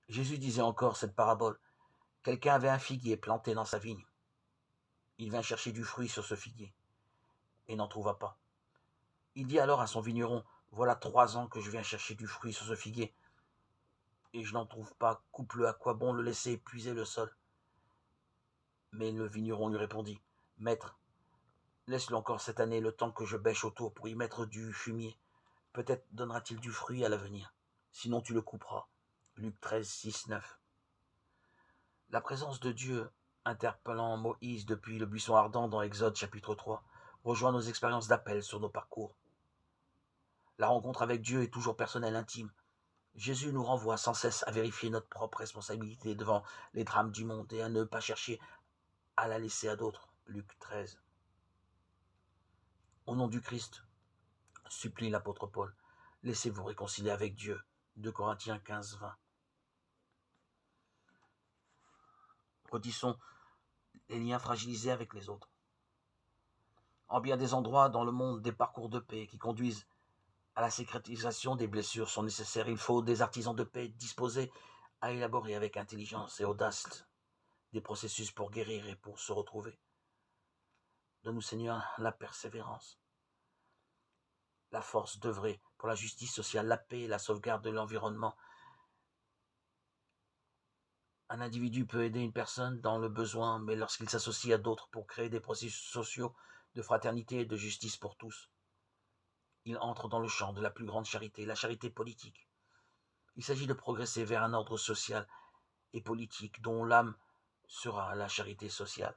Jésus disait encore cette parabole. Quelqu'un avait un figuier planté dans sa vigne. Il vint chercher du fruit sur ce figuier et n'en trouva pas. Il dit alors à son vigneron, voilà 3 ans que je viens chercher du fruit sur ce figuier et je n'en trouve pas. Coupe-le, à quoi bon le laisser épuiser le sol? Mais le vigneron lui répondit, Maître, laisse-le encore cette année le temps que je bêche autour pour y mettre du fumier. Peut-être donnera-t-il du fruit à l'avenir. Sinon tu le couperas. Luc 13, 6, 9. La présence de Dieu, interpellant Moïse depuis le buisson ardent dans Exode chapitre 3, rejoint nos expériences d'appel sur nos parcours. La rencontre avec Dieu est toujours personnelle, intime. Jésus nous renvoie sans cesse à vérifier notre propre responsabilité devant les drames du monde et à ne pas chercher à la laisser à d'autres. Luc 13. Au nom du Christ, supplie l'apôtre Paul, laissez-vous réconcilier avec Dieu. 2 Corinthiens 15, 20. Redissons les liens fragilisés avec les autres. En bien des endroits dans le monde, des parcours de paix qui conduisent à la cicatrisation des blessures sont nécessaires. Il faut des artisans de paix disposés à élaborer avec intelligence et audace des processus pour guérir et pour se retrouver. Donne-nous, Seigneur, la persévérance, la force d'œuvrer pour la justice sociale, la paix et la sauvegarde de l'environnement. Un individu peut aider une personne dans le besoin, mais lorsqu'il s'associe à d'autres pour créer des processus sociaux de fraternité et de justice pour tous, il entre dans le champ de la plus grande charité, la charité politique. Il s'agit de progresser vers un ordre social et politique dont l'âme sera la charité sociale.